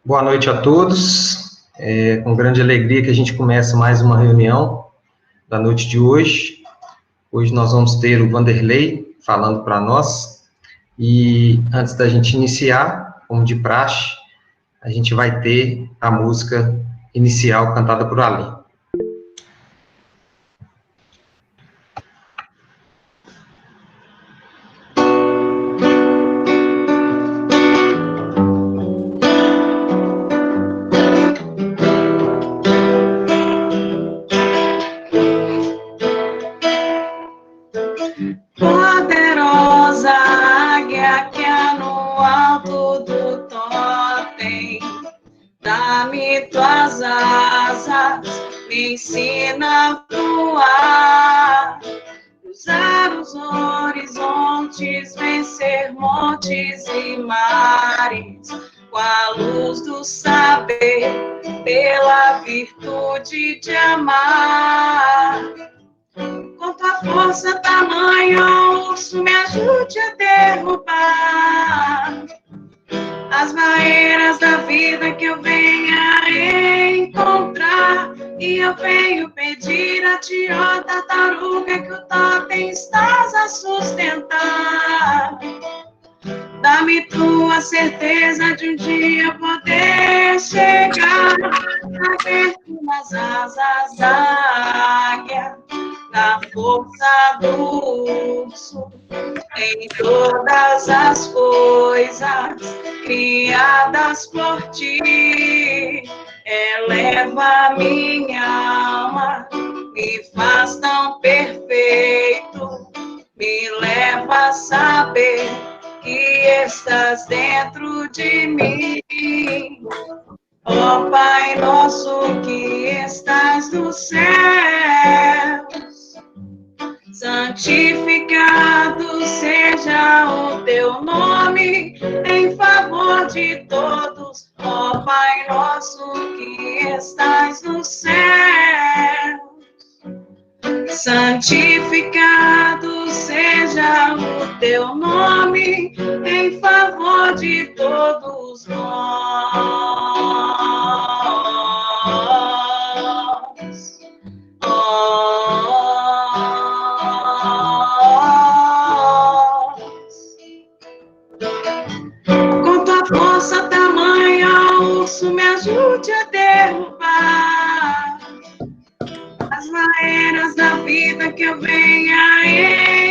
Boa noite a todos. É com grande alegria que a gente começa mais uma reunião da noite de hoje. Hoje nós vamos ter o Vanderlei falando para nós. E antes da gente iniciar, como de praxe, a gente vai ter a música inicial cantada por Ali. Poderosa águia que há no alto do totem, dá-me tuas asas, me ensina a voar, cruzar os horizontes, vencer montes e mares, com a luz do saber, pela virtude de amar. Com tua força tamanha, urso, me ajude a derrubar as barreiras da vida que eu venha encontrar. E eu venho pedir a ti, ó tartaruga, que o totem estás a sustentar. Dá-me tua certeza de um dia poder chegar a ver nas asas da águia, na força do urso, em todas as coisas criadas por ti. Eleva minha alma, me faz tão perfeito, me leva a saber que estás dentro de mim. Ó Pai nosso que estás nos céus, santificado seja o teu nome em favor de todos. Ó Pai nosso que estás nos céus, santificado seja o teu nome em favor de todos nós. Com tua força tamanha, urso, me ajude a derrubar as barreiras da vida que eu venha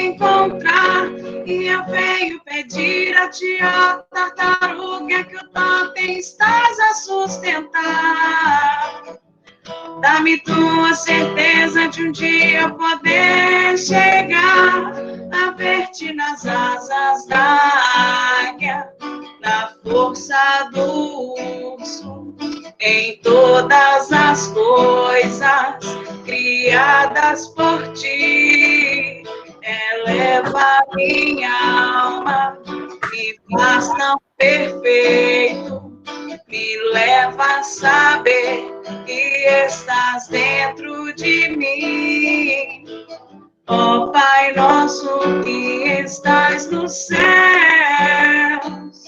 encontrar. E eu venho pedir a ti, ó tartaruga, que o totem estás a sustentar. Dá-me tua certeza de um dia eu poder chegar a ver-te nas asas da águia, na força do urso, em todas as coisas criadas por ti. Eleva minha alma, me faz tão perfeito, me leva a saber que estás dentro de mim. Ó Pai nosso que estás nos céus,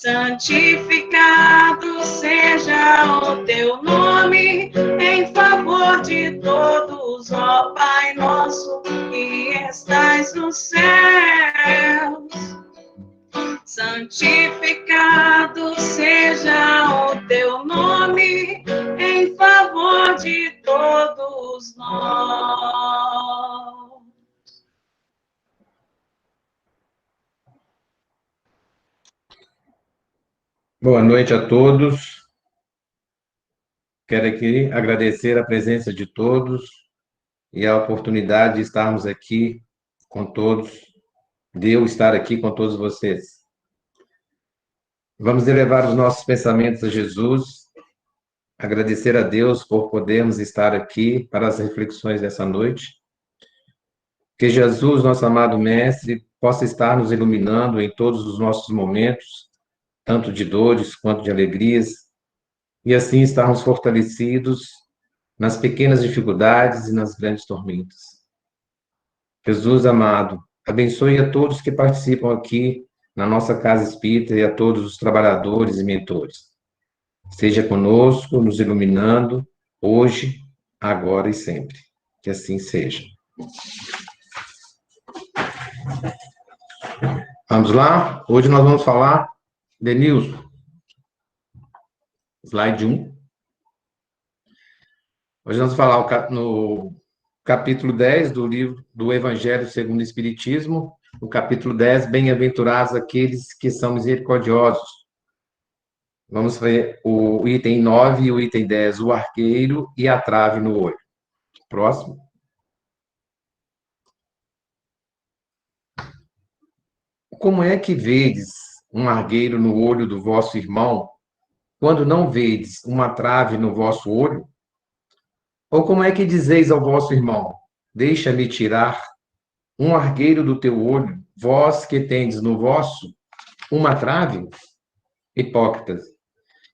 santificado seja o teu nome em favor de todos. Ó Pai nosso que estás nos céus, santificado seja o teu nome em favor de todos nós. Boa noite a todos. Quero aqui agradecer a presença de todos e a oportunidade de estarmos aqui com todos, de eu estar aqui com todos vocês. Vamos elevar os nossos pensamentos a Jesus, agradecer a Deus por podermos estar aqui para as reflexões dessa noite. Que Jesus, nosso amado Mestre, possa estar nos iluminando em todos os nossos momentos, tanto de dores quanto de alegrias, e assim estarmos fortalecidos nas pequenas dificuldades e nas grandes tormentas. Jesus amado, abençoe a todos que participam aqui na nossa casa espírita e a todos os trabalhadores e mentores. Seja conosco, nos iluminando, hoje, agora e sempre. Que assim seja. Vamos lá? Hoje nós vamos falar, Denilson, slide 1. Hoje nós vamos falar no capítulo 10 do livro do Evangelho segundo o Espiritismo, no capítulo 10, bem-aventurados aqueles que são misericordiosos. Vamos ver o item 9 e o item 10, o arqueiro e a trave no olho. Próximo. Como é que vedes um argueiro no olho do vosso irmão, quando não vedes uma trave no vosso olho? Ou como é que dizeis ao vosso irmão, deixa-me tirar um argueiro do teu olho, vós que tendes no vosso uma trave? Hipócritas,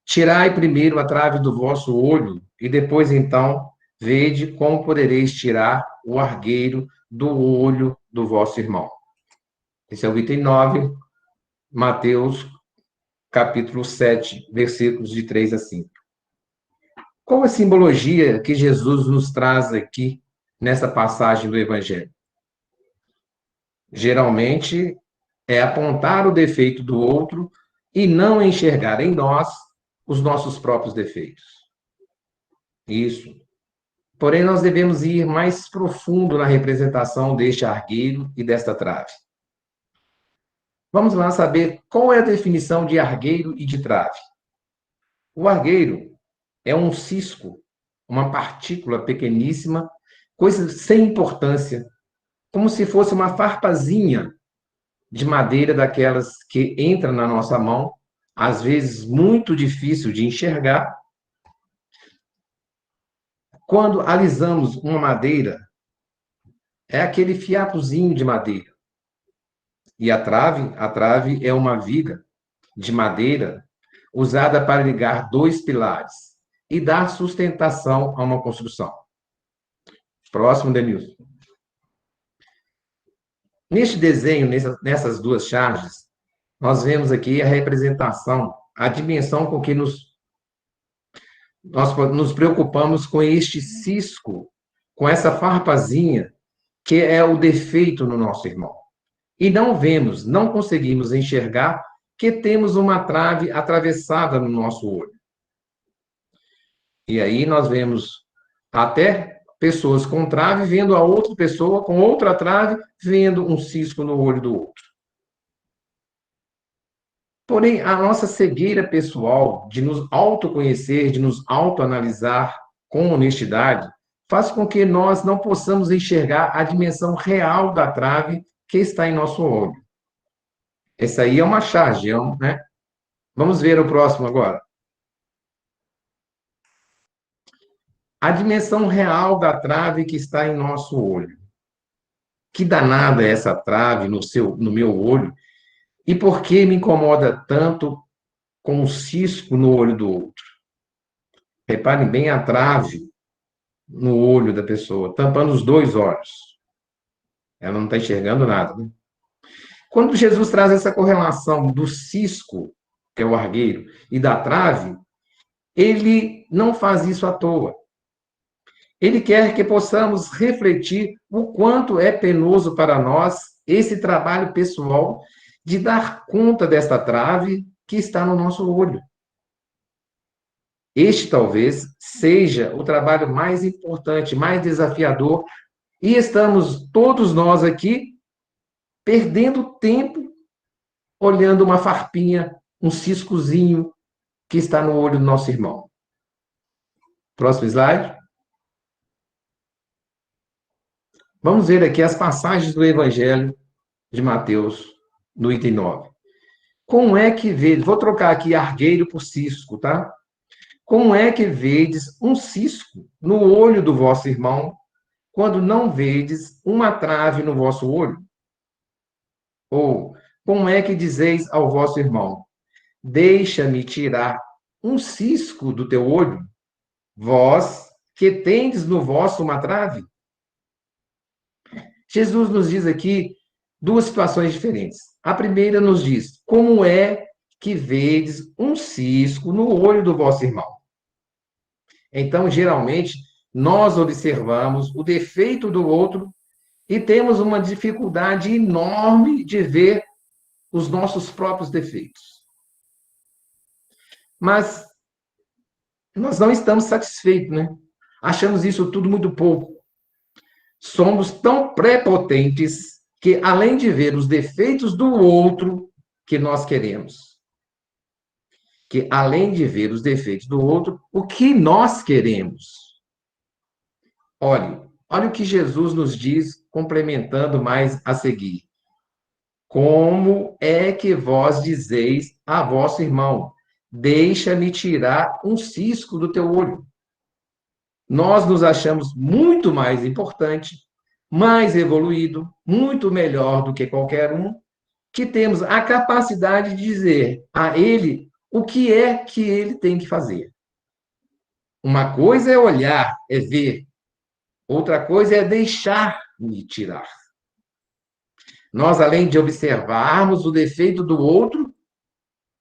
tirai primeiro a trave do vosso olho, e depois então vede como podereis tirar o argueiro do olho do vosso irmão. Esse é o item 9, Mateus, capítulo 7, versículos de 3 a 5. Qual a simbologia que Jesus nos traz aqui nessa passagem do Evangelho? Geralmente é apontar o defeito do outro e não enxergar em nós os nossos próprios defeitos. Isso. Porém, nós devemos ir mais profundo na representação deste argueiro e desta trave. Vamos lá saber qual é a definição de argueiro e de trave. O argueiro é um cisco, uma partícula pequeníssima, coisa sem importância, como se fosse uma farpazinha de madeira daquelas que entra na nossa mão, às vezes muito difícil de enxergar. Quando alisamos uma madeira, é aquele fiapozinho de madeira. E a trave é uma viga de madeira usada para ligar dois pilares e dar sustentação a uma construção. Próximo, Denilson. Neste desenho, nessas duas charges, nós vemos aqui a representação, a dimensão com que nós nos preocupamos com este cisco, com essa farpazinha, que é o defeito no nosso irmão. E não conseguimos enxergar que temos uma trave atravessada no nosso olho. E aí nós vemos até pessoas com trave vendo a outra pessoa com outra trave, vendo um cisco no olho do outro. Porém, a nossa cegueira pessoal de nos autoconhecer, de nos autoanalisar com honestidade, faz com que nós não possamos enxergar a dimensão real da trave que está em nosso olho. Essa aí é uma charge, né? Vamos ver o próximo agora. A dimensão real da trave que está em nosso olho. Que danada é essa trave no meu olho? E por que me incomoda tanto com o cisco no olho do outro? Reparem bem a trave no olho da pessoa, tampando os dois olhos. Ela não está enxergando nada, né? Quando Jesus traz essa correlação do cisco, que é o argueiro, e da trave, ele não faz isso à toa. Ele quer que possamos refletir o quanto é penoso para nós esse trabalho pessoal de dar conta desta trave que está no nosso olho. Este talvez seja o trabalho mais importante, mais desafiador, e estamos todos nós aqui perdendo tempo olhando uma farpinha, um ciscozinho que está no olho do nosso irmão. Próximo slide. Vamos ver aqui as passagens do Evangelho de Mateus, no item 9. Como é que vedes... Vou trocar aqui argueiro por cisco, tá? Como é que vedes um cisco no olho do vosso irmão, quando não vedes uma trave no vosso olho? Ou, como é que dizeis ao vosso irmão, deixa-me tirar um cisco do teu olho, vós que tendes no vosso uma trave? Jesus nos diz aqui duas situações diferentes. A primeira nos diz como é que vedes um cisco no olho do vosso irmão. Então, geralmente, nós observamos o defeito do outro e temos uma dificuldade enorme de ver os nossos próprios defeitos. Mas nós não estamos satisfeitos, né? Achamos isso tudo muito pouco. Somos tão prepotentes que, além de ver os defeitos do outro, que nós queremos. Que, além de ver os defeitos do outro, o que nós queremos. Olha o que Jesus nos diz, complementando mais a seguir. Como é que vós dizeis a vosso irmão, deixa-me tirar um cisco do teu olho? Nós nos achamos muito mais importante, mais evoluído, muito melhor do que qualquer um, que temos a capacidade de dizer a ele o que é que ele tem que fazer. Uma coisa é olhar, é ver. Outra coisa é deixar-me tirar. Nós, além de observarmos o defeito do outro,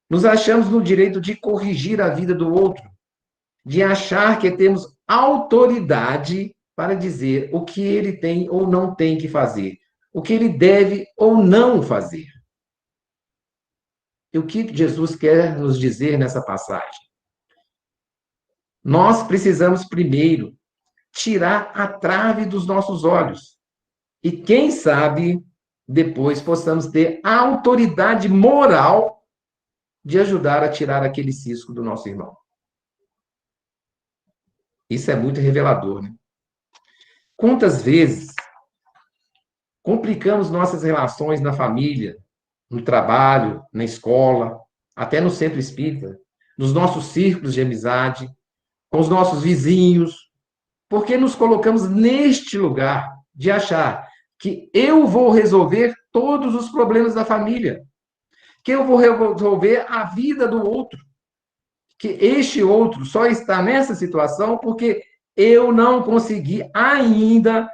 nos achamos no direito de corrigir a vida do outro, de achar que temos autoridade para dizer o que ele tem ou não tem que fazer, o que ele deve ou não fazer. E o que Jesus quer nos dizer nessa passagem? Nós precisamos primeiro tirar a trave dos nossos olhos. E quem sabe depois possamos ter a autoridade moral de ajudar a tirar aquele cisco do nosso irmão. Isso é muito revelador, né? Quantas vezes complicamos nossas relações na família, no trabalho, na escola, até no centro espírita, nos nossos círculos de amizade, com os nossos vizinhos, porque nos colocamos neste lugar de achar que eu vou resolver todos os problemas da família, que eu vou resolver a vida do outro, que este outro só está nessa situação porque eu não consegui ainda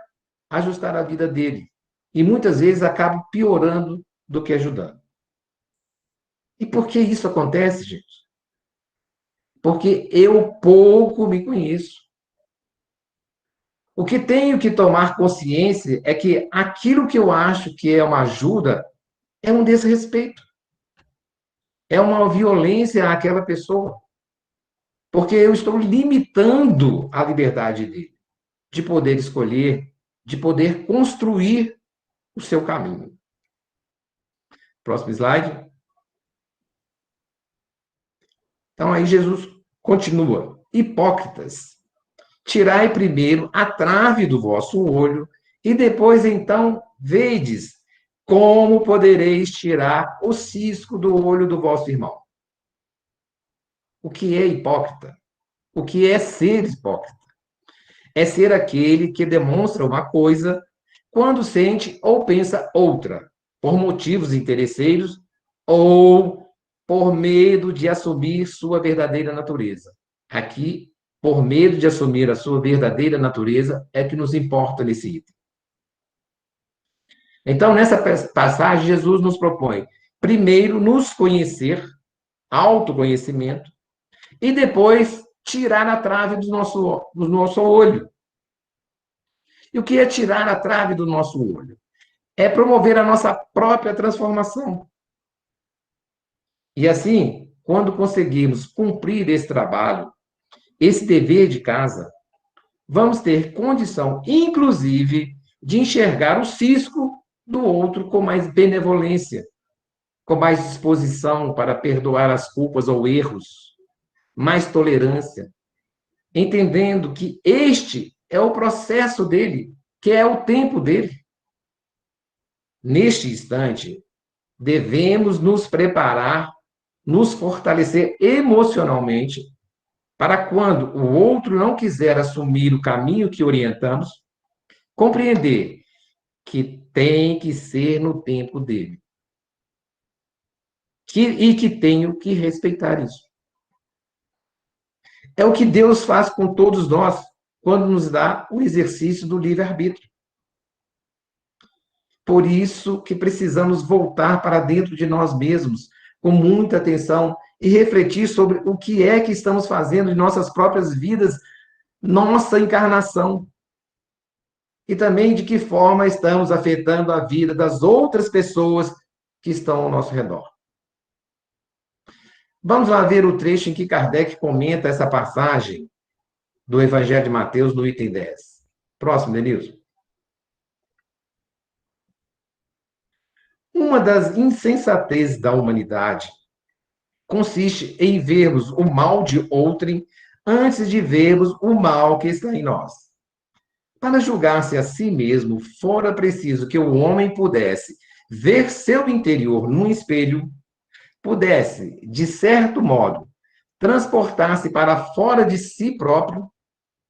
ajustar a vida dele. E muitas vezes acabo piorando do que ajudando. E por que isso acontece, gente? Porque eu pouco me conheço. O que tenho que tomar consciência é que aquilo que eu acho que é uma ajuda é um desrespeito. É uma violência àquela pessoa. Porque eu estou limitando a liberdade dele de poder escolher, de poder construir o seu caminho. Próximo slide. Então, aí Jesus continua. Hipócritas, tirai primeiro a trave do vosso olho, e depois, então, vedes como podereis tirar o cisco do olho do vosso irmão. O que é hipócrita? O que é ser hipócrita? É ser aquele que demonstra uma coisa quando sente ou pensa outra, por motivos interesseiros ou por medo de assumir sua verdadeira natureza. Aqui, por medo de assumir a sua verdadeira natureza, é que nos importa nesse item. Então, nessa passagem, Jesus nos propõe, primeiro, nos conhecer, autoconhecimento, e depois, tirar a trave do nosso olho. E o que é tirar a trave do nosso olho? É promover a nossa própria transformação. E assim, quando conseguirmos cumprir esse trabalho, esse dever de casa, vamos ter condição, inclusive, de enxergar o cisco do outro com mais benevolência, com mais disposição para perdoar as culpas ou erros, mais tolerância, entendendo que este é o processo dele, que é o tempo dele. Neste instante, devemos nos preparar, nos fortalecer emocionalmente, para quando o outro não quiser assumir o caminho que orientamos, compreender que tem que ser no tempo dele. E que tenho que respeitar isso. É o que Deus faz com todos nós quando nos dá o exercício do livre-arbítrio. Por isso que precisamos voltar para dentro de nós mesmos, com muita atenção e refletir sobre o que é que estamos fazendo em nossas próprias vidas, nossa encarnação. E também de que forma estamos afetando a vida das outras pessoas que estão ao nosso redor. Vamos lá ver o trecho em que Kardec comenta essa passagem do Evangelho de Mateus, no item 10. Próximo, Denilson. Uma das insensatezes da humanidade consiste em vermos o mal de outrem antes de vermos o mal que está em nós. Para julgar-se a si mesmo, fora preciso que o homem pudesse ver seu interior num espelho, pudesse, de certo modo, transportar-se para fora de si próprio,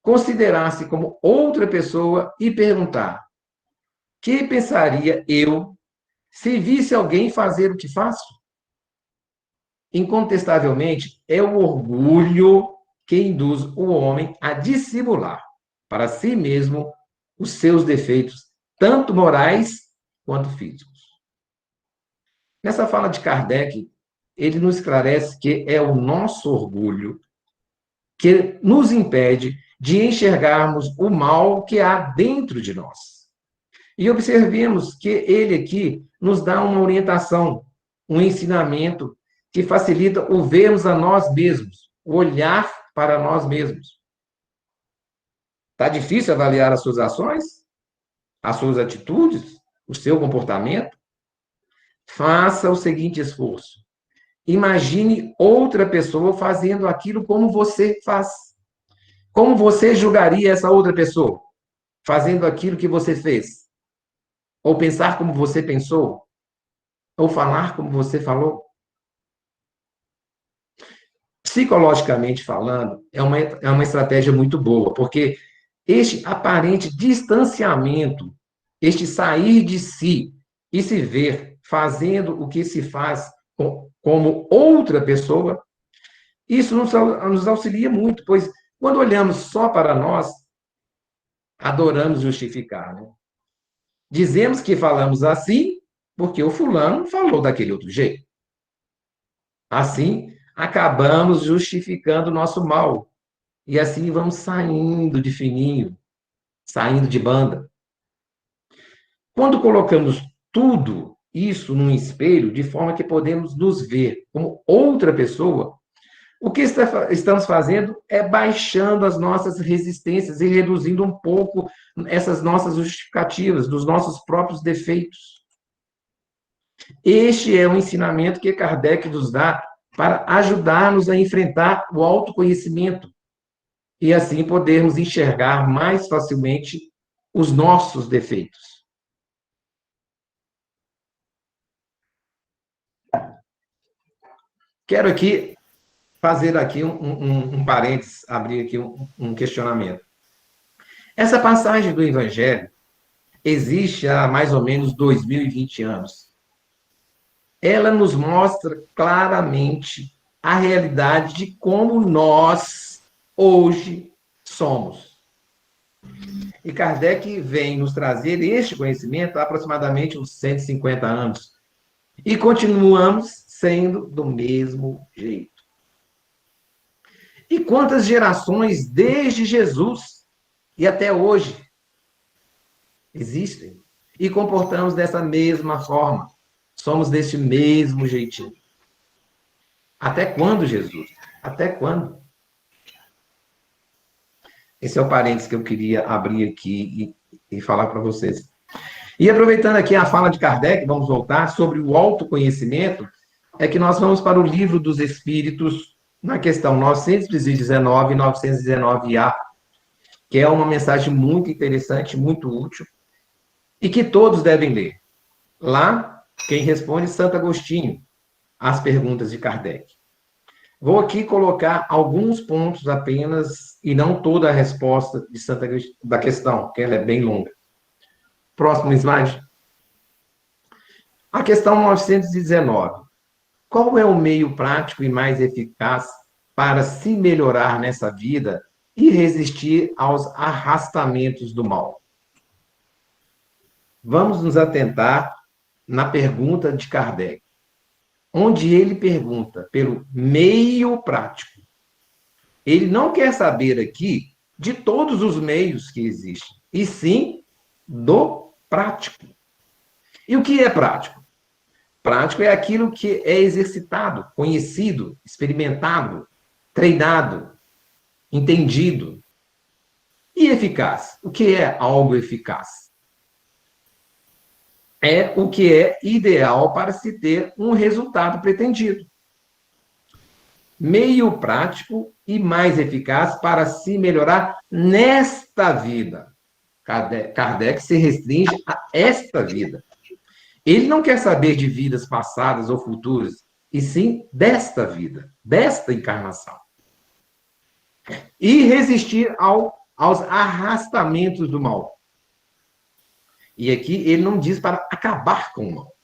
considerar-se como outra pessoa e perguntar: que pensaria eu se visse alguém fazer o que faço? Incontestavelmente, é o orgulho que induz o homem a dissimular para si mesmo os seus defeitos, tanto morais quanto físicos. Nessa fala de Kardec, ele nos esclarece que é o nosso orgulho que nos impede de enxergarmos o mal que há dentro de nós. E observemos que ele aqui nos dá uma orientação, um ensinamento que facilita o vermos a nós mesmos, o olhar para nós mesmos. Está difícil avaliar as suas ações, as suas atitudes, o seu comportamento? Faça o seguinte esforço. Imagine outra pessoa fazendo aquilo como você faz. Como você julgaria essa outra pessoa fazendo aquilo que você fez? Ou pensar como você pensou? Ou falar como você falou? Psicologicamente falando, é uma estratégia muito boa, porque este aparente distanciamento, este sair de si e se ver fazendo o que se faz como outra pessoa, isso nos auxilia muito, pois quando olhamos só para nós, adoramos justificar, né? Dizemos que falamos assim porque o fulano falou daquele outro jeito. Assim, acabamos justificando o nosso mal. E assim vamos saindo de fininho, saindo de banda. Quando colocamos tudo isso num espelho, de forma que podemos nos ver como outra pessoa, o que estamos fazendo é baixando as nossas resistências e reduzindo um pouco essas nossas justificativas, dos nossos próprios defeitos. Este é o ensinamento que Kardec nos dá para ajudar-nos a enfrentar o autoconhecimento e assim podermos enxergar mais facilmente os nossos defeitos. Quero aqui fazer aqui um parênteses, abrir aqui um questionamento. Essa passagem do Evangelho existe há mais ou menos 2020 anos. Ela nos mostra claramente a realidade de como nós, hoje, somos. E Kardec vem nos trazer este conhecimento há aproximadamente uns 150 anos. E continuamos sendo do mesmo jeito. E quantas gerações desde Jesus e até hoje existem e comportamos dessa mesma forma? Somos desse mesmo jeitinho. Até quando, Jesus? Até quando? Esse é o parênteses que eu queria abrir aqui e falar para vocês. E aproveitando aqui a fala de Kardec, vamos voltar sobre o autoconhecimento, é que nós vamos para o Livro dos Espíritos, na questão 919 e 919A, que é uma mensagem muito interessante, muito útil, e que todos devem ler. Lá, quem responde, Santo Agostinho, às perguntas de Kardec. Vou aqui colocar alguns pontos apenas, e não toda a resposta de Santo Agostinho, da questão, que ela é bem longa. Próximo slide. A questão 919. Qual é o meio prático e mais eficaz para se melhorar nessa vida e resistir aos arrastamentos do mal? Vamos nos atentar na pergunta de Kardec. onde ele pergunta pelo meio prático. Ele não quer saber aqui de todos os meios que existem, e sim do prático. E o que é prático? Prático é aquilo que é exercitado, conhecido, experimentado, treinado, entendido. E eficaz? O que é algo eficaz? É o que é ideal para se ter um resultado pretendido. Meio prático e mais eficaz para se melhorar nesta vida. Kardec se restringe a esta vida. Ele não quer saber de vidas passadas ou futuras, e sim desta vida, desta encarnação. E resistir aos arrastamentos do mal. E aqui ele não diz para acabar com o mal,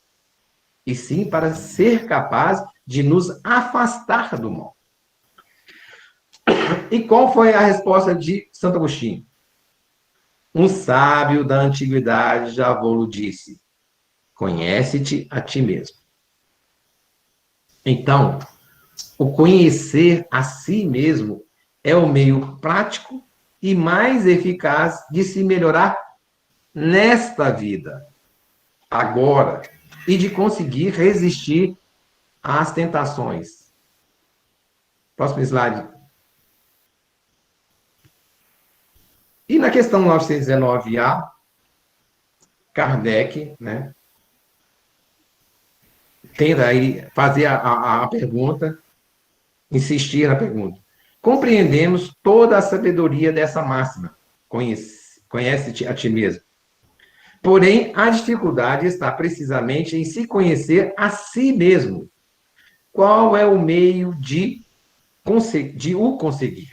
e sim para ser capaz de nos afastar do mal. E qual foi a resposta de Santo Agostinho? Um sábio da antiguidade já vou disse: conhece-te a ti mesmo. Então, o conhecer a si mesmo é o meio prático e mais eficaz de se melhorar nesta vida, agora, e de conseguir resistir às tentações. Próximo slide. E na questão 919A, Kardec, né, tenta aí fazer a pergunta, insistir na pergunta. Compreendemos toda a sabedoria dessa máxima. Conhece-te a ti mesmo. Porém, a dificuldade está precisamente em se conhecer a si mesmo. Qual é o meio de o conseguir?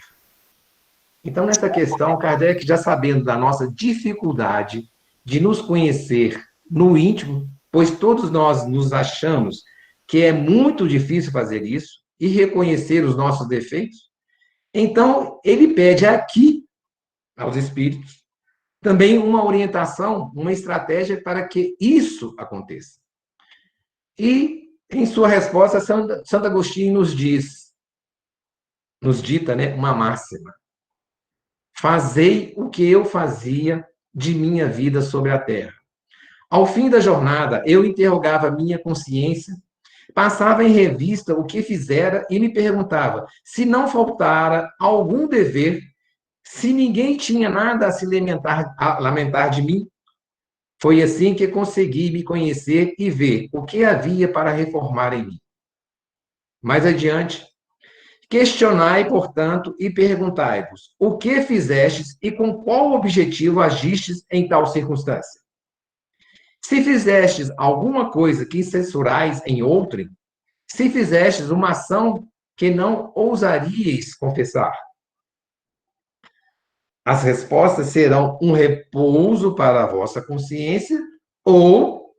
Então, nessa questão, Kardec, já sabendo da nossa dificuldade de nos conhecer no íntimo, pois todos nós nos achamos que é muito difícil fazer isso e reconhecer os nossos defeitos, então ele pede aqui aos espíritos também uma orientação, uma estratégia para que isso aconteça. E, em sua resposta, Santo Agostinho nos dita, né, uma máxima. Fazei o que eu fazia de minha vida sobre a terra. Ao fim da jornada, eu interrogava minha consciência, passava em revista o que fizera e me perguntava se não faltara algum dever, se ninguém tinha nada a se lamentar de mim. Foi assim que consegui me conhecer e ver o que havia para reformar em mim. Mais adiante, questionai, portanto, e perguntai-vos o que fizestes e com qual objetivo agistes em tal circunstância. Se fizestes alguma coisa que censurais em outrem, se fizestes uma ação que não ousaríeis confessar, as respostas serão um repouso para a vossa consciência ou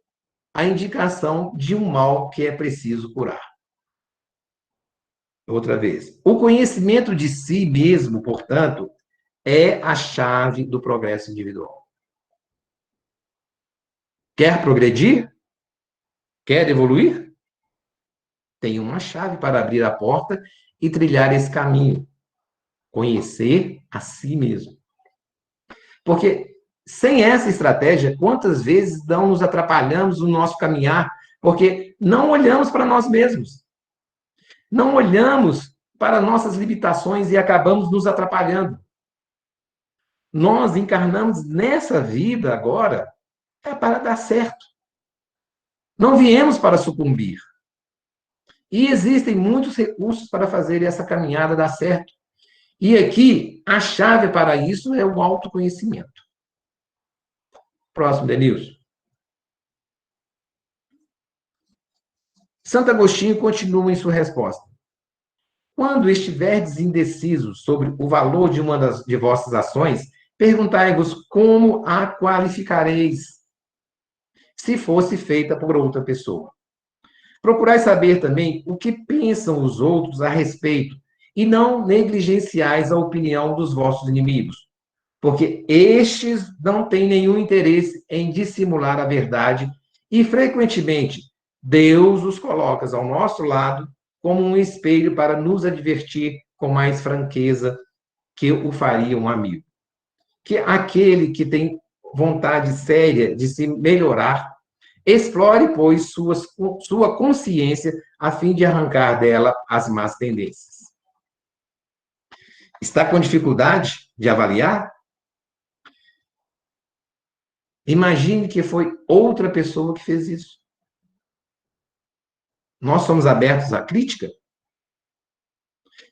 a indicação de um mal que é preciso curar. Outra vez. O conhecimento de si mesmo, portanto, é a chave do progresso individual. Quer progredir? Quer evoluir? Tem uma chave para abrir a porta e trilhar esse caminho. Conhecer a si mesmo. Porque sem essa estratégia, quantas vezes não nos atrapalhamos no nosso caminhar? Porque não olhamos para nós mesmos. Não olhamos para nossas limitações e acabamos nos atrapalhando. Nós encarnamos nessa vida agora para dar certo. Não viemos para sucumbir. E existem muitos recursos para fazer essa caminhada dar certo. E aqui, a chave para isso é o autoconhecimento. Próximo, Denilson. Santo Agostinho continua em sua resposta. Quando estiverdes indecisos sobre o valor de uma de vossas ações, perguntai-vos como a qualificareis, se fosse feita por outra pessoa. Procurai saber também o que pensam os outros a respeito, e não negligenciais a opinião dos vossos inimigos, porque estes não têm nenhum interesse em dissimular a verdade e, frequentemente, Deus os coloca ao nosso lado como um espelho para nos advertir com mais franqueza que o faria um amigo. Que aquele que tem vontade séria de se melhorar, explore, pois, sua consciência a fim de arrancar dela as más tendências. Está com dificuldade de avaliar? Imagine que foi outra pessoa que fez isso. Nós somos abertos à crítica?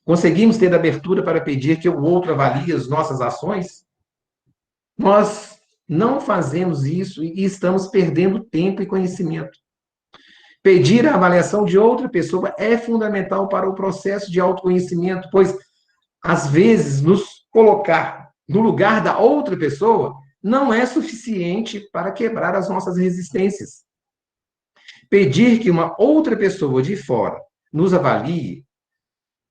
Conseguimos ter abertura para pedir que o outro avalie as nossas ações? Nós não fazemos isso e estamos perdendo tempo e conhecimento. Pedir a avaliação de outra pessoa é fundamental para o processo de autoconhecimento, pois, às vezes, nos colocar no lugar da outra pessoa não é suficiente para quebrar as nossas resistências. Pedir que uma outra pessoa de fora nos avalie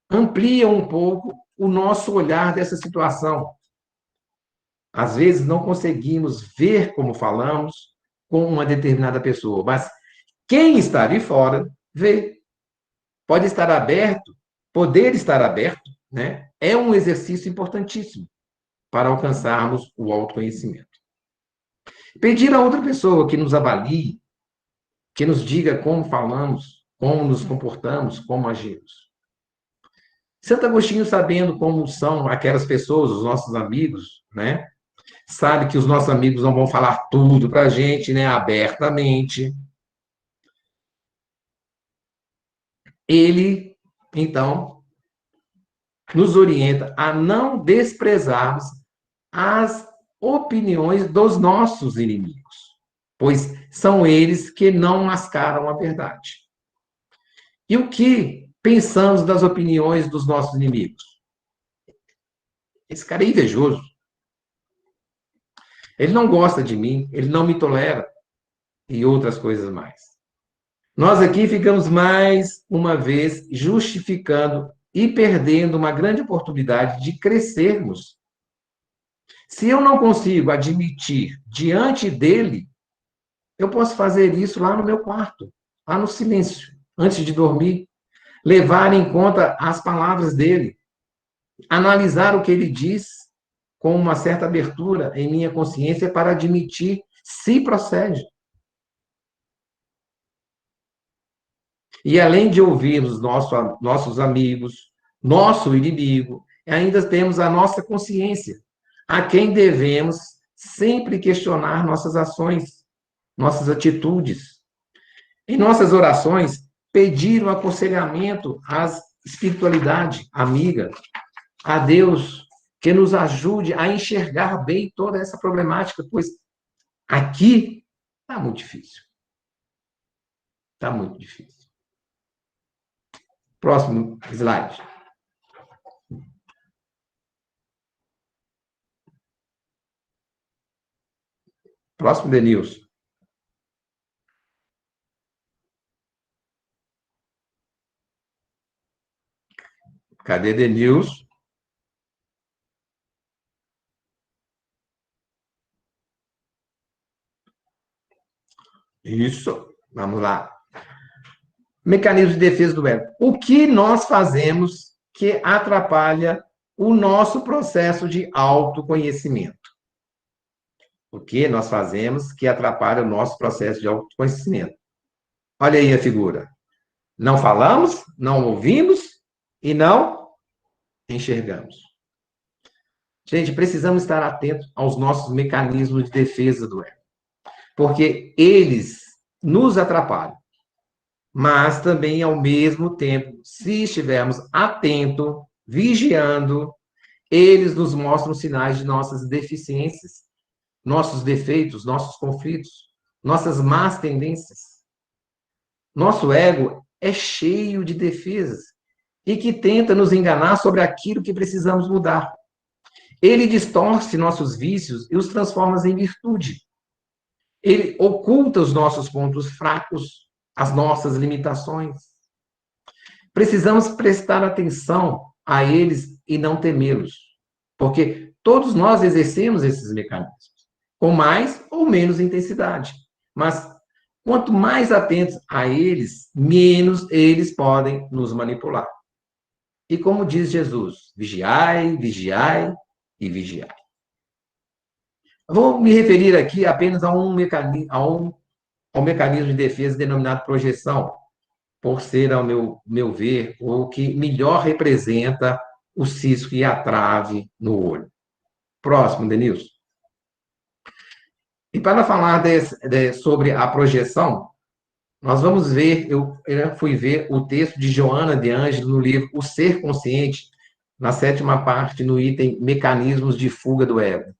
amplia um pouco o nosso olhar dessa situação. Às vezes não conseguimos ver como falamos com uma determinada pessoa, mas quem está de fora vê. Pode estar aberto, poder estar aberto, né? É um exercício importantíssimo para alcançarmos o autoconhecimento. Pedir a outra pessoa que nos avalie, que nos diga como falamos, como nos comportamos, como agimos. Santo Agostinho, sabendo como são aquelas pessoas, os nossos amigos, né? Sabe que os nossos amigos não vão falar tudo para a gente, né? Abertamente. Ele, então, nos orienta a não desprezarmos as opiniões dos nossos inimigos, pois são eles que não mascaram a verdade. E o que pensamos das opiniões dos nossos inimigos? Esse cara é invejoso. Ele não gosta de mim, ele não me tolera, e outras coisas mais. Nós aqui ficamos mais uma vez justificando e perdendo uma grande oportunidade de crescermos. Se eu não consigo admitir diante dele, eu posso fazer isso lá no meu quarto, lá no silêncio, antes de dormir, levar em conta as palavras dele, analisar o que ele diz com uma certa abertura em minha consciência para admitir se procede. E além de ouvirmos nossos amigos, nosso inimigo, ainda temos a nossa consciência, a quem devemos sempre questionar nossas ações, nossas atitudes. Em nossas orações, pedir um aconselhamento à espiritualidade amiga, a Deus, que nos ajude a enxergar bem toda essa problemática, pois aqui está muito difícil. Está muito difícil. Próximo slide. Próximo, Denilson. Cadê Denilson? Isso. Vamos lá. Mecanismo de defesa do ego. O que nós fazemos que atrapalha o nosso processo de autoconhecimento? O que nós fazemos que atrapalha o nosso processo de autoconhecimento? Olha aí a figura. Não falamos, não ouvimos e não enxergamos. Gente, precisamos estar atentos aos nossos mecanismos de defesa do ego, porque eles nos atrapalham. Mas também, ao mesmo tempo, se estivermos atentos, vigiando, eles nos mostram sinais de nossas deficiências, nossos defeitos, nossos conflitos, nossas más tendências. Nosso ego é cheio de defesas e que tenta nos enganar sobre aquilo que precisamos mudar. Ele distorce nossos vícios e os transforma em virtude. Ele oculta os nossos pontos fracos, as nossas limitações. Precisamos prestar atenção a eles e não temê-los, porque todos nós exercemos esses mecanismos, com mais ou menos intensidade. Mas quanto mais atentos a eles, menos eles podem nos manipular. E como diz Jesus, vigiai, vigiai e vigiai. Vou me referir aqui apenas a um mecanismo de defesa denominado projeção, por ser, ao meu ver, o que melhor representa o cisco e a trave no olho. Próximo, Denilson. E para falar sobre a projeção, nós vamos ver, eu fui ver o texto de Joana de Ângelo no livro O Ser Consciente, na 7ª parte, no item Mecanismos de Fuga do Ego.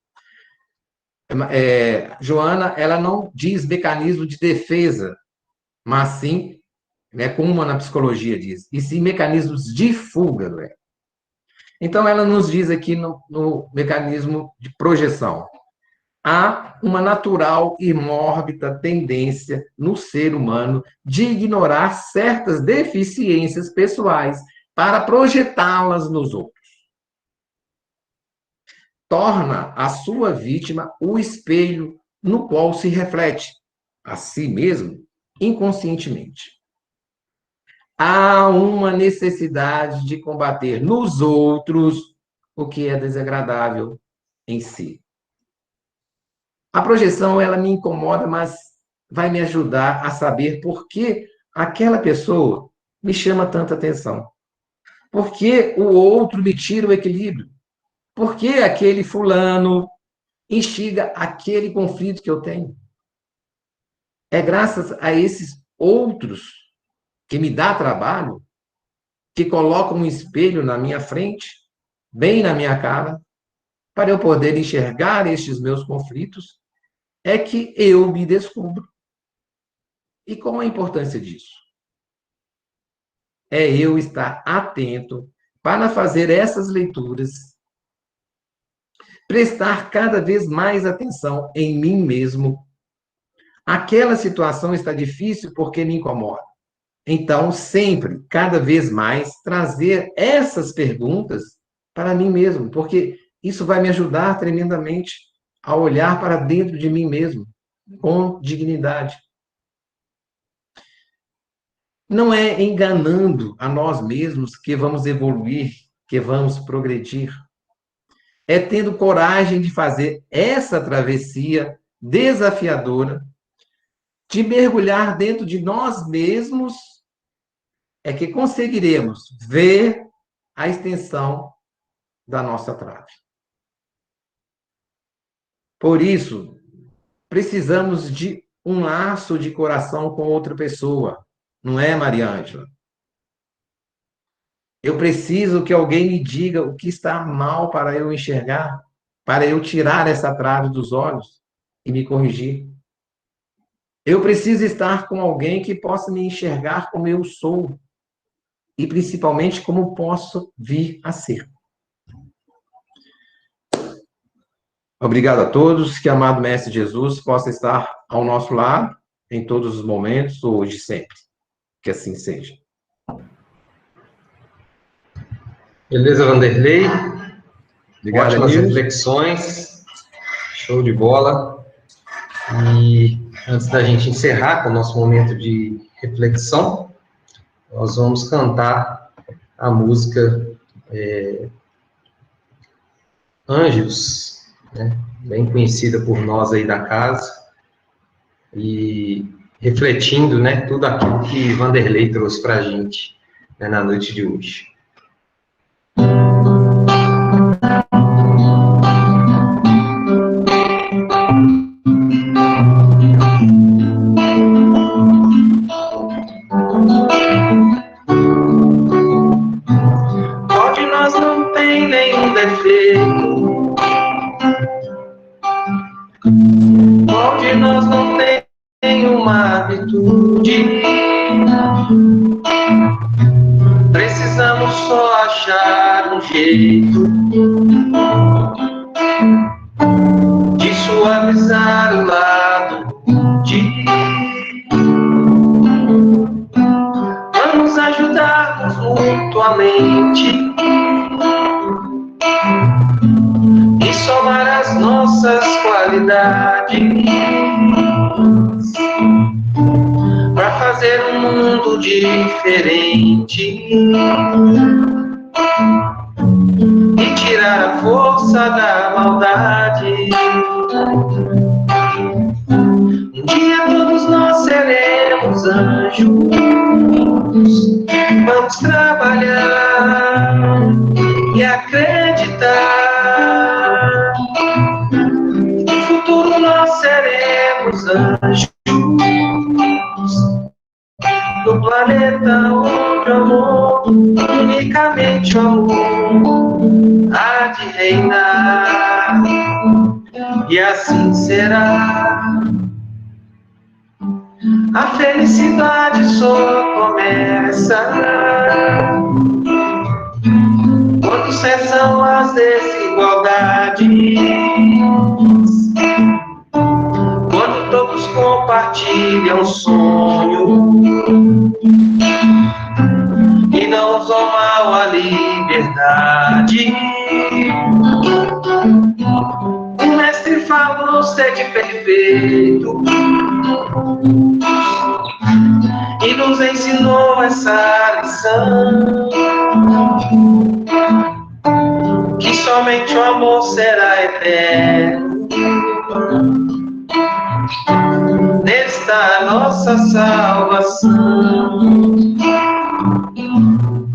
Joana, ela não diz mecanismo de defesa, mas sim, como na psicologia diz, e sim mecanismos de fuga do ego. Então, ela nos diz aqui no mecanismo de projeção. Há uma natural e mórbida tendência no ser humano de ignorar certas deficiências pessoais para projetá-las nos outros. Torna a sua vítima o espelho no qual se reflete a si mesmo inconscientemente. Há uma necessidade de combater nos outros o que é desagradável em si. A projeção, ela me incomoda, mas vai me ajudar a saber por que aquela pessoa me chama tanta atenção. Por que o outro me tira o equilíbrio? Por que aquele fulano instiga aquele conflito que eu tenho? É graças a esses outros que me dá trabalho, que colocam um espelho na minha frente, bem na minha cara, para eu poder enxergar estes meus conflitos, é que eu me descubro. E qual a importância disso? É eu estar atento para fazer essas leituras, prestar cada vez mais atenção em mim mesmo. Aquela situação está difícil porque me incomoda. Então, sempre, cada vez mais, trazer essas perguntas para mim mesmo, porque isso vai me ajudar tremendamente a olhar para dentro de mim mesmo, com dignidade. Não é enganando a nós mesmos que vamos evoluir, que vamos progredir. É tendo coragem de fazer essa travessia desafiadora, de mergulhar dentro de nós mesmos, é que conseguiremos ver a extensão da nossa trave. Por isso, precisamos de um laço de coração com outra pessoa, não é, Maria Ângela? Eu preciso que alguém me diga o que está mal para eu enxergar, para eu tirar essa trave dos olhos e me corrigir. Eu preciso estar com alguém que possa me enxergar como eu sou e, principalmente, como posso vir a ser. Obrigado a todos, que o amado Mestre Jesus possa estar ao nosso lado em todos os momentos, hoje e sempre. Que assim seja. Beleza, Vanderlei? Obrigado, ótimas Nilson. reflexões, show de bola. E antes da gente encerrar com o nosso momento de reflexão, nós vamos cantar a música Anjos, né? Bem conhecida por nós aí da casa, e refletindo, né, tudo aquilo que Vanderlei trouxe para a gente, né, na noite de hoje. Qual de nós não tem uma virtude? Precisamos só achar um jeito de suavizar o lado de. Vamos ajudar-nos mutuamente e somar as nossas qualidades. modo diferente e tirar a força da maldade. Um dia todos nós seremos anjos. Vamos trabalhar e acreditar. No futuro nós seremos anjos. No planeta onde o amor, unicamente o amor, há de reinar. E assim será. A felicidade só começa quando cessam as desigualdades, quando todos compartilham sonho e não usam mal a liberdade. O mestre falou: sede perfeito, e nos ensinou essa lição, que somente o amor será eterno. Nele está a nossa salvação.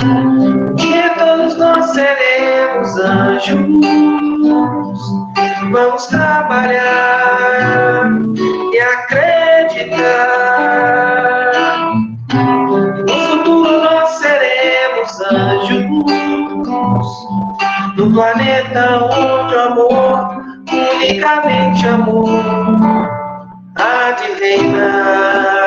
Um dia todos nós seremos anjos. Vamos trabalhar e acreditar. No futuro nós seremos anjos. No planeta onde o amor, unicamente amor, há de reinar.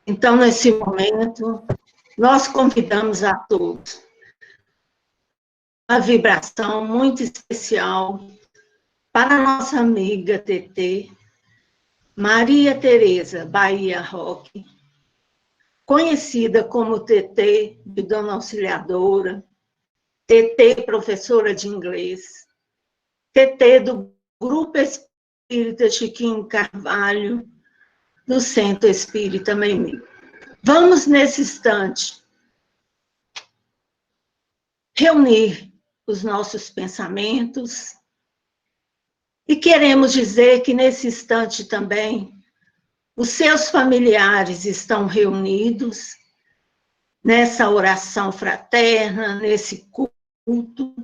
Então, nesse momento, nós convidamos a todos uma vibração muito especial para a nossa amiga TT, Maria Tereza Bahia Roque, conhecida como TT de Dona Auxiliadora, TT professora de inglês, TT do Grupo Espírita Chiquinho Carvalho, do Centro Espírita Meimei. Vamos, nesse instante, reunir os nossos pensamentos e queremos dizer que, nesse instante também, os seus familiares estão reunidos nessa oração fraterna, nesse culto,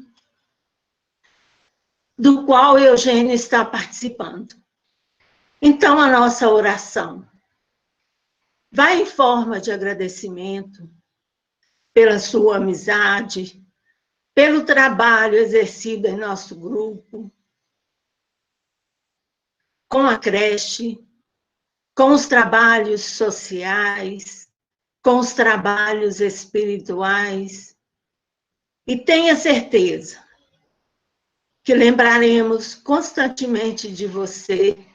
do qual Eugênio está participando. Então, a nossa oração vai em forma de agradecimento pela sua amizade, pelo trabalho exercido em nosso grupo, com a creche, com os trabalhos sociais, com os trabalhos espirituais. E tenha certeza que lembraremos constantemente de você,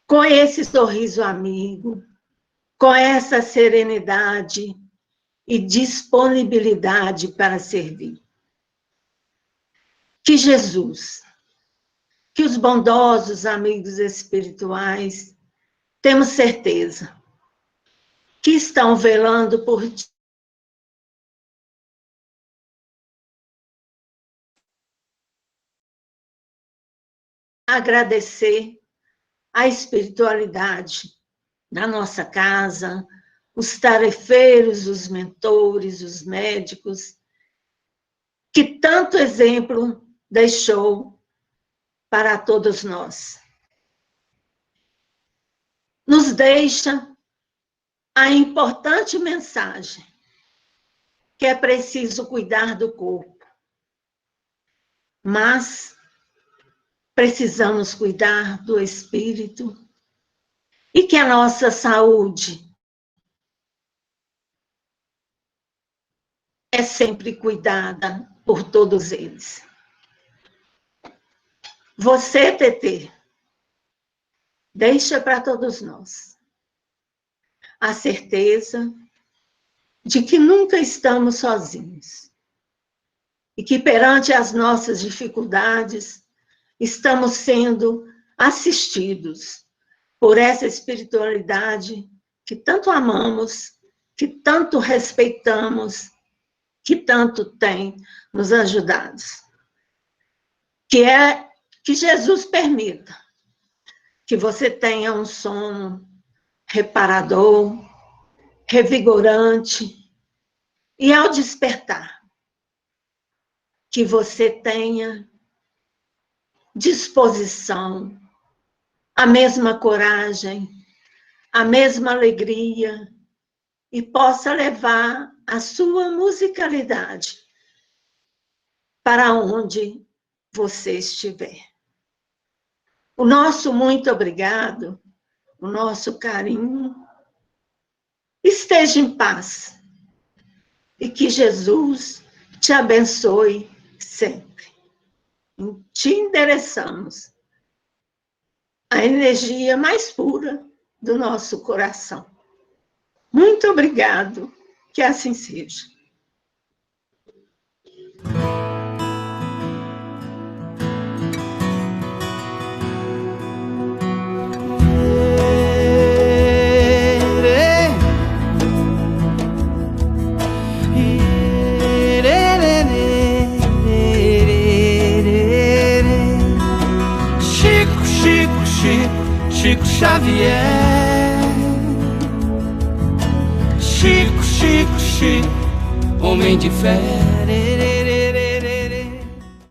com esse sorriso amigo, com essa serenidade e disponibilidade para servir. Que Jesus, que os bondosos amigos espirituais, temos certeza que estão velando por ti. Agradecer a espiritualidade da nossa casa, os tarefeiros, os mentores, os médicos, que tanto exemplo deixou para todos nós. Nos deixa a importante mensagem que é preciso cuidar do corpo, mas precisamos cuidar do espírito e que a nossa saúde é sempre cuidada por todos eles. Você, TT, deixa para todos nós a certeza de que nunca estamos sozinhos e que perante as nossas dificuldades estamos sendo assistidos por essa espiritualidade que tanto amamos, que tanto respeitamos, que tanto tem nos ajudado. Que Jesus permita que você tenha um sono reparador, revigorante, e ao despertar, que você tenha disposição, a mesma coragem, a mesma alegria, e possa levar a sua musicalidade para onde você estiver. O nosso muito obrigado, o nosso carinho, esteja em paz e que Jesus te abençoe sempre. Te endereçamos a energia mais pura do nosso coração. Muito obrigado, que assim seja. Chico Xavier, Chico, homem de fé.